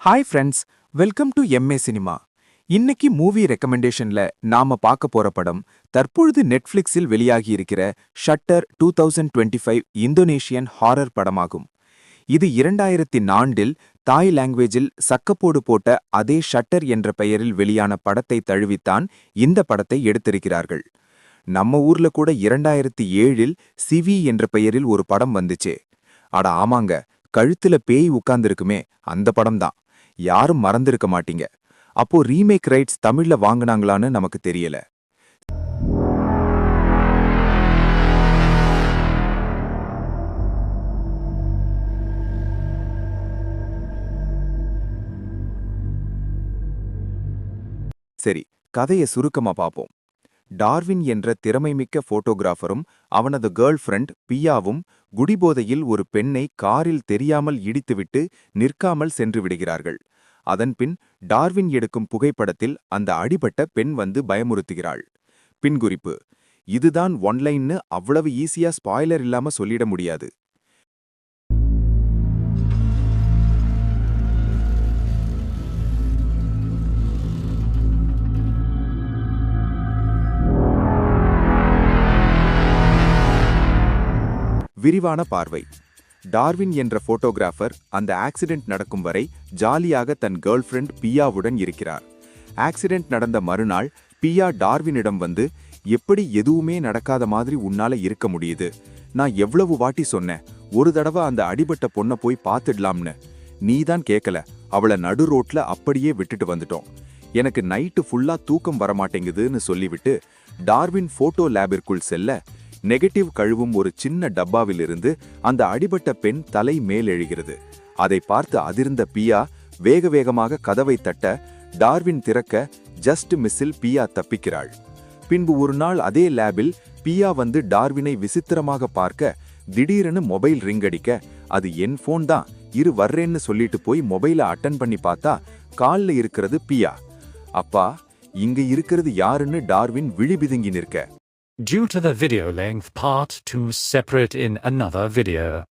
Hi friends, welcome to MA cinema. இன்னைக்கு movie ரெக்கமெண்டேஷன்ல நாம பார்க்க போற படம் தற்பொழுது நெட்ஃபிளிக்ஸில் வெளியாகியிருக்கிற ஷட்டர் 2025 இந்தோனேஷியன் ஹாரர் படமாகும். இது 2004இல் தாய் லாங்குவேஜில் சக்கப்போடு போட்ட அதே ஷட்டர் என்ற பெயரில் வெளியான படத்தை தழுவித்தான் இந்த படத்தை எடுத்திருக்கிறார்கள். நம்ம ஊர்ல கூட 2007இல் சிவி என்ற பெயரில் ஒரு படம் வந்துச்சே. அட ஆமாங்க, கழுத்துல பேய் உட்கார்ந்திருக்குமே, அந்த படம்தான். யாரும் மறந்திருக்க மாட்டீங்க. அப்போ ரீமேக் ரைட்ஸ் தமிழ்ல வாங்குனாங்களான்னு நமக்கு தெரியல. சரி, கதையை சுருக்கமா பார்ப்போம். டார்வின் என்ற திறமைமிக்க போட்டோகிராஃபரும் அவனது கேர்ள் ஃப்ரெண்ட் பியாவும் குடிபோதையில் ஒரு பெண்ணை காரில் தெரியாமல் இடித்துவிட்டு நிற்காமல் சென்று விடுகிறார்கள். அதன்பின் டார்வின் எடுக்கும் புகைப்படத்தில் அந்த அடிபட்ட பெண் வந்து பயமுறுத்துகிறாள். பின்குறிப்பு: இதுதான் ஒன்லைன்னு அவ்வளவு ஈஸியா ஸ்பாய்லர் இல்லாம சொல்லிட முடியாது. விரிவான பார்வை. டார்வின் என்ற போட்டோகிராஃபர் அந்த ஆக்சிடென்ட் நடக்கும் வரை ஜாலியாக தன் கேர்ள் ஃப்ரெண்ட் பியாவுடன் இருக்கிறார். ஆக்சிடென்ட் நடந்த மறுநாள் பியா டார்வினிடம் வந்து, எப்படி எதுவுமே நடக்காத மாதிரி உன்னால இருக்க முடியுது? நான் எவ்வளவு வாட்டி சொன்னேன், ஒரு தடவை அந்த அடிபட்ட பொண்ணை போய் பார்த்துடலாம்னு. நீதான் கேட்கல, அவளை நடு ரோட்ல அப்படியே விட்டுட்டு வந்துட்டோம். எனக்கு நைட்டு ஃபுல்லா தூக்கம் வரமாட்டேங்குதுன்னு சொல்லிவிட்டு டார்வின் போட்டோ லேபிற்குள் செல்ல, நெகட்டிவ் கழுவும் ஒரு சின்ன டப்பாவிலிருந்து அந்த அடிபட்ட பெண் தலை மேலெழுகிறது. அதை பார்த்து அதிர்ந்த பியா வேக வேகமாக கதவை தட்ட, டார்வின் திறக்க ஜஸ்ட் மிஸ்ஸில் பியா தப்பிக்கிறாள். பின்பு ஒரு நாள் அதே லேபில் பியா வந்து டார்வினை விசித்திரமாக பார்க்க, திடீரென மொபைல் ரிங் அடிக்க, அது என் போன் தான், இரு வர்றேன்னு சொல்லிட்டு போய் மொபைலை அட்டன் பண்ணி பார்த்தா கால்ல இருக்கிறது பியா. அப்பா, இங்க இருக்கிறது யாருன்னு டார்வின் விழிபிதுங்கி நிற்க, Due to the video length, part 2 separate in another video.